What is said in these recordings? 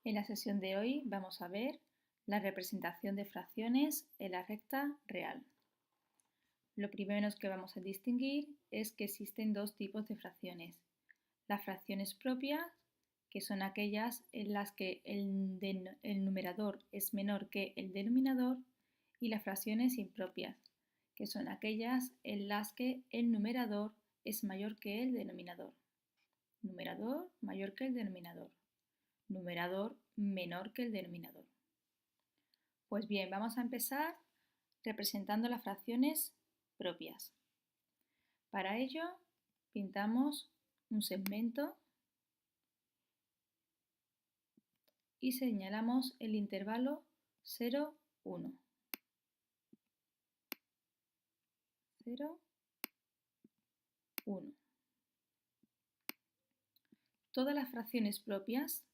En la sesión de hoy vamos a ver la representación de fracciones en la recta real. Lo primero que vamos a distinguir es que existen dos tipos de fracciones. Las fracciones propias, que son aquellas en las que el numerador es menor que el denominador, y las fracciones impropias, que son aquellas en las que el numerador es mayor que el denominador. Numerador mayor que el denominador. Numerador menor que el denominador. Pues bien, vamos a empezar representando las fracciones propias. Para ello, pintamos un segmento y señalamos el intervalo 0, 1. 0, 1. Todas las fracciones propias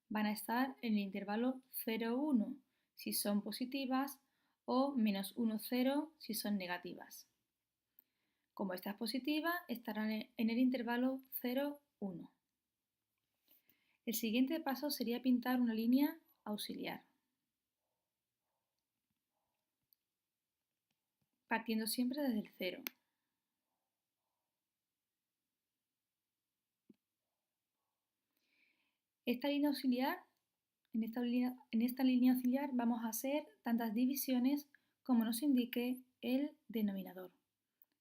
van a estar en el intervalo 0, 1 si son positivas o menos 1, 0 si son negativas. Como esta es positiva, estarán en el intervalo 0, 1. El siguiente paso sería pintar una línea auxiliar, partiendo siempre desde el 0. En esta línea auxiliar vamos a hacer tantas divisiones como nos indique el denominador.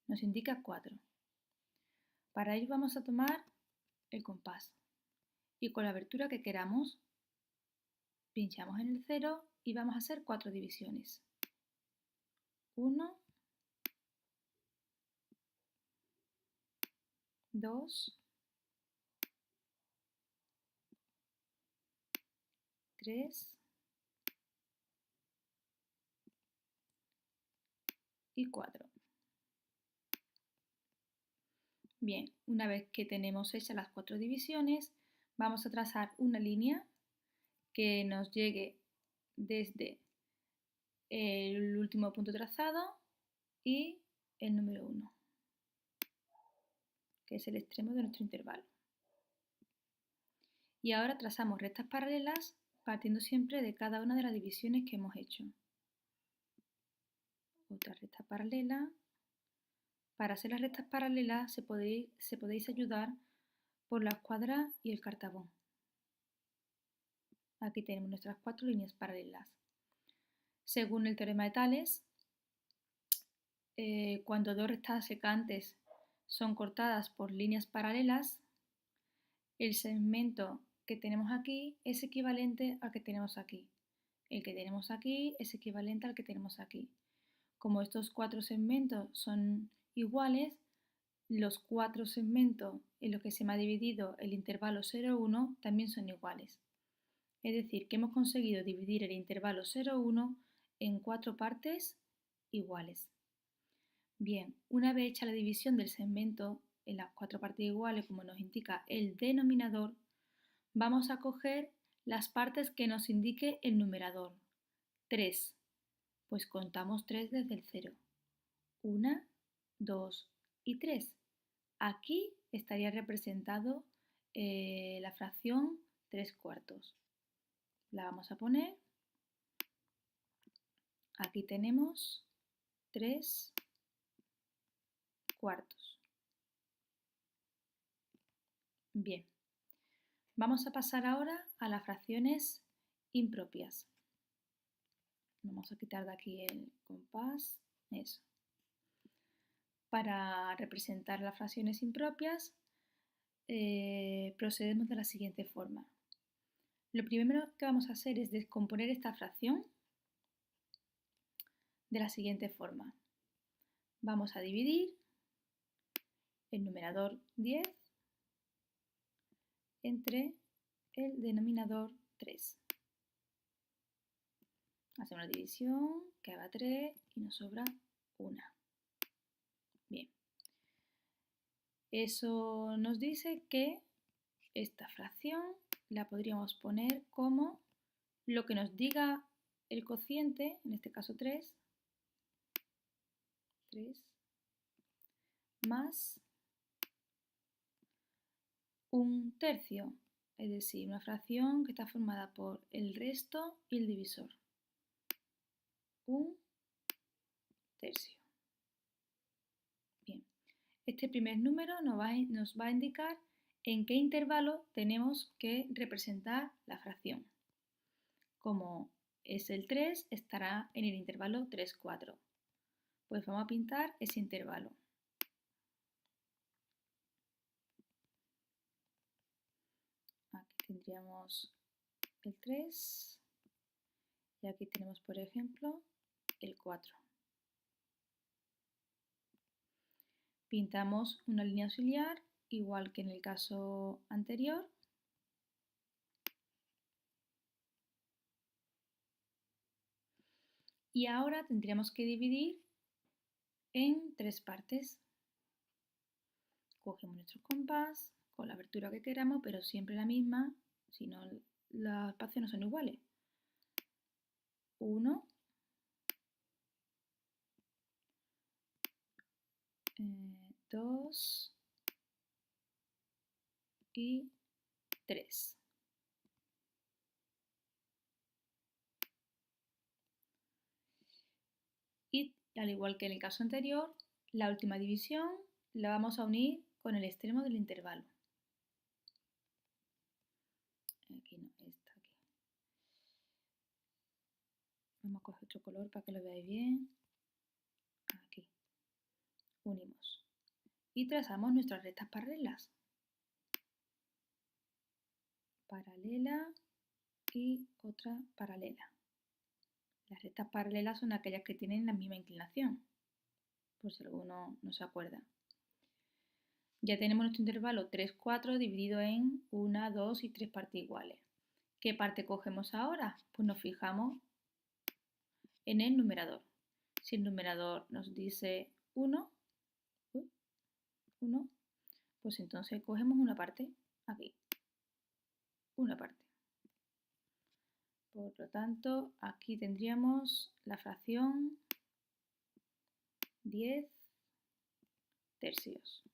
Nos indica 4. Para ello vamos a tomar el compás y con la abertura que queramos pinchamos en el 0 y vamos a hacer 4 divisiones. 1, 2, 3 y 4. Bien, una vez que tenemos hechas las 4 divisiones, vamos a trazar una línea que nos llegue desde el último punto trazado y el número 1, que es el extremo de nuestro intervalo. Y ahora trazamos rectas paralelas partiendo siempre de cada una de las divisiones que hemos hecho. Otra recta paralela. Para hacer las rectas paralelas se podéis ayudar por la escuadra y el cartabón. Aquí tenemos nuestras 4 líneas paralelas. Según el teorema de Tales, cuando dos rectas secantes son cortadas por líneas paralelas, el segmento que tenemos aquí es equivalente al que tenemos aquí. El que tenemos aquí es equivalente al que tenemos aquí. Como estos 4 segmentos son iguales, los 4 segmentos en los que se me ha dividido el intervalo 0, 1 también son iguales. Es decir, que hemos conseguido dividir el intervalo 0, 1 en 4 partes iguales. Bien, una vez hecha la división del segmento en las 4 partes iguales, como nos indica el denominador, vamos a coger las partes que nos indique el numerador. 3, pues contamos 3 desde el 0. 1, 2 y 3. Aquí estaría representado la fracción 3/4. La vamos a poner. Aquí tenemos 3/4. Bien, vamos a pasar ahora a las fracciones impropias. Vamos a quitar de aquí el compás. Eso. Para representar las fracciones impropias, procedemos de la siguiente forma. Lo primero que vamos a hacer es descomponer esta fracción de la siguiente forma. Vamos a dividir el numerador 10 entre el denominador 3. Hacemos la división, que haga 3 y nos sobra 1. Bien. Eso nos dice que esta fracción la podríamos poner como lo que nos diga el cociente, en este caso 3 más 1/3. es decir, una fracción que está formada por el resto y el divisor. Un tercio. Bien, este primer número nos va a indicar en qué intervalo tenemos que representar la fracción. Como es el 3, estará en el intervalo 3, 4. Pues vamos a pintar ese intervalo. Aquí tendríamos el 3 y aquí tenemos, por ejemplo, el 4. Pintamos una línea auxiliar, igual que en el caso anterior. Y ahora tendríamos que dividir en 3 partes. Cogemos nuestro compás con la abertura que queramos, pero siempre la misma, si no los espacios no son iguales. 1, 2 y 3. Y al igual que en el caso anterior, la última división la vamos a unir con el extremo del intervalo. Aquí no, esta aquí. Vamos a coger otro color para que lo veáis bien. Aquí. Unimos. Y trazamos nuestras rectas paralelas. Paralela y otra paralela. Las rectas paralelas son aquellas que tienen la misma inclinación, por si alguno no se acuerda. Ya tenemos nuestro intervalo 3, 4 dividido en 1, 2 y 3 partes iguales. ¿Qué parte cogemos ahora? Pues nos fijamos en el numerador. Si el numerador nos dice 1, pues entonces cogemos una parte, aquí, una parte. Por lo tanto, aquí tendríamos la fracción 10 tercios.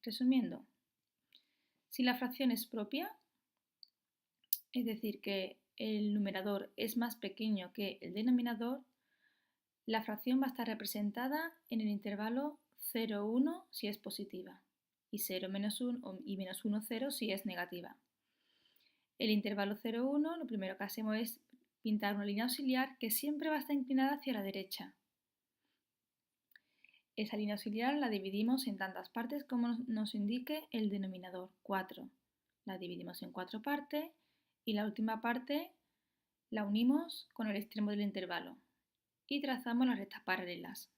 Resumiendo, si la fracción es propia, es decir, que el numerador es más pequeño que el denominador, la fracción va a estar representada en el intervalo 0, 1 si es positiva y 0, menos 1 y menos 1, 0 si es negativa. El intervalo 0, 1, lo primero que hacemos es pintar una línea auxiliar que siempre va a estar inclinada hacia la derecha. Esa línea auxiliar la dividimos en tantas partes como nos indique el denominador, 4. La dividimos en 4 partes y la última parte la unimos con el extremo del intervalo y trazamos las rectas paralelas.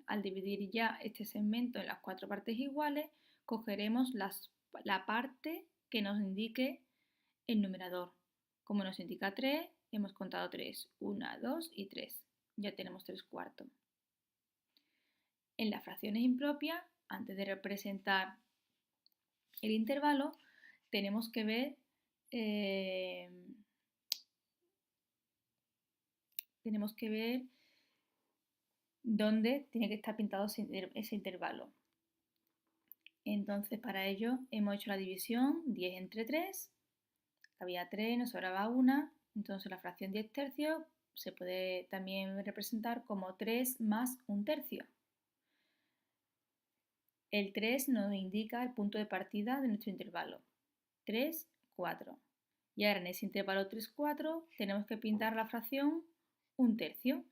Al dividir ya este segmento en las 4 partes iguales, cogeremos la parte que nos indique el numerador. Como nos indica 3, hemos contado 3. 1, 2 y 3. Ya tenemos 3 cuartos. En las fracciones impropias, antes de representar el intervalo, tenemos que ver dónde tiene que estar pintado ese intervalo. Entonces, para ello hemos hecho la división 10 entre 3. Había 3, nos sobraba 1. Entonces, la fracción 10 tercios se puede también representar como 3 más 1 tercio. El 3 nos indica el punto de partida de nuestro intervalo. 3, 4. Y ahora en ese intervalo 3, 4 tenemos que pintar la fracción 1 tercio.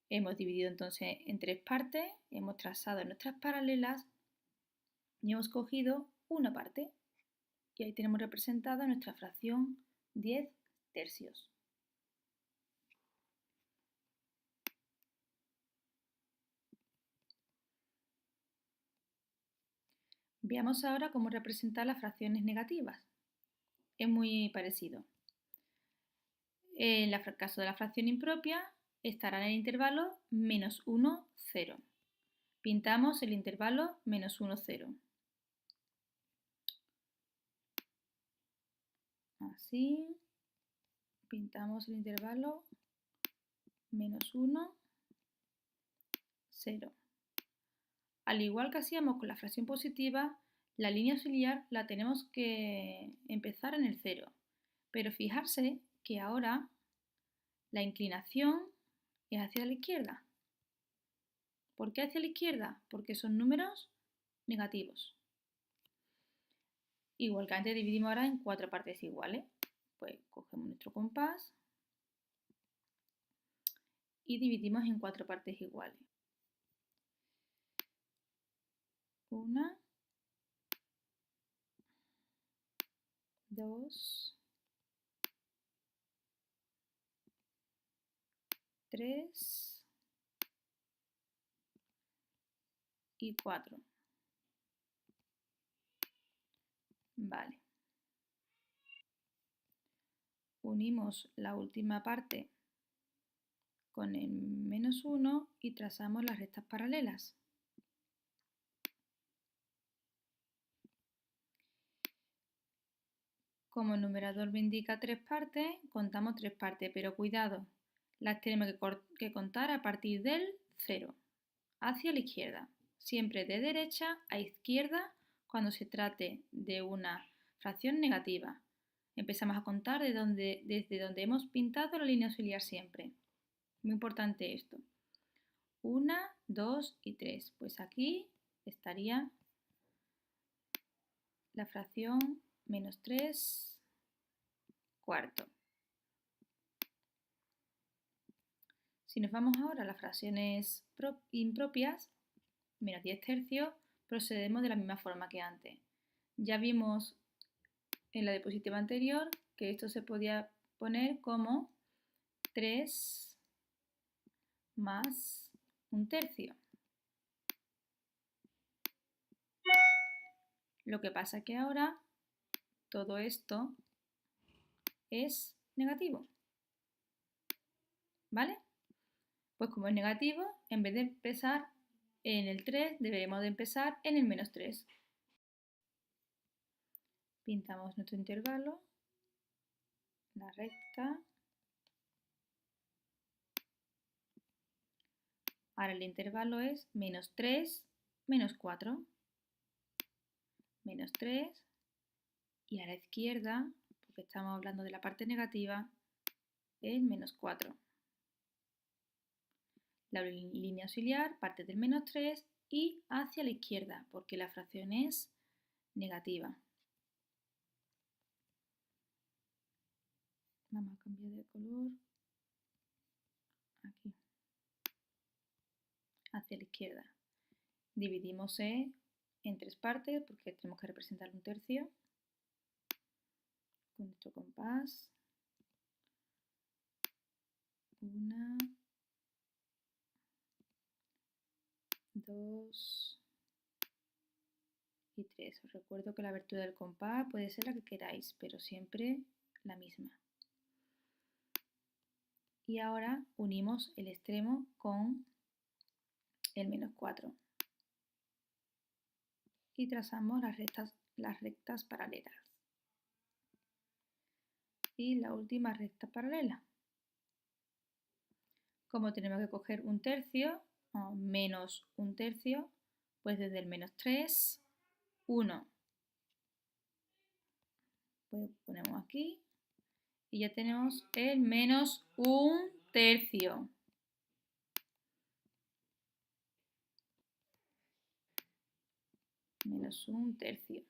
Hemos dividido entonces en 3 partes, hemos trazado nuestras paralelas y hemos cogido una parte. Y ahí tenemos representada nuestra fracción 10 tercios. Veamos ahora cómo representar las fracciones negativas. Es muy parecido. En el caso de la fracción impropia, estará en el intervalo menos 1, 0. Pintamos el intervalo menos 1, 0. Así. Pintamos el intervalo menos 1, 0. Al igual que hacíamos con la fracción positiva, la línea auxiliar la tenemos que empezar en el 0. Pero fijarse que ahora la inclinación es hacia la izquierda. ¿Por qué hacia la izquierda? Porque son números negativos. Igual que antes, dividimos ahora en 4 partes iguales. Pues cogemos nuestro compás y dividimos en 4 partes iguales. 1, 2, 3 y 4. Vale. Unimos la última parte con el -1 y trazamos las rectas paralelas. Como el numerador me indica 3 partes, contamos 3 partes, pero cuidado, las tenemos que contar a partir del 0, hacia la izquierda, siempre de derecha a izquierda cuando se trate de una fracción negativa. Empezamos a contar desde donde hemos pintado la línea auxiliar siempre. Muy importante esto. 1, 2 y 3. Pues aquí estaría la fracción -3 cuarto. Si nos vamos ahora a las fracciones impropias, -10 tercios, procedemos de la misma forma que antes. Ya vimos en la diapositiva anterior que esto se podía poner como 3 más 1/3. Lo que pasa es que ahora todo esto es negativo. ¿Vale? Pues como es negativo, en vez de empezar en el 3, deberemos de empezar en el -3. Pintamos nuestro intervalo, la recta. Ahora el intervalo es -3, -4, -3 y a la izquierda, porque estamos hablando de la parte negativa, es -4. La línea auxiliar parte del -3 y hacia la izquierda, porque la fracción es negativa. Vamos a cambiar de color. Aquí. Hacia la izquierda. Dividimos en 3 partes porque tenemos que representar 1/3. Con nuestro compás. 1, 2 y 3. Os recuerdo que la abertura del compás puede ser la que queráis, pero siempre la misma. Y ahora unimos el extremo con el -4 y trazamos las rectas paralelas. Y la última recta paralela. Como tenemos que coger 1/3 o menos 1/3, pues desde el -3, 1. Pues ponemos aquí y ya tenemos el -1/3. -1/3.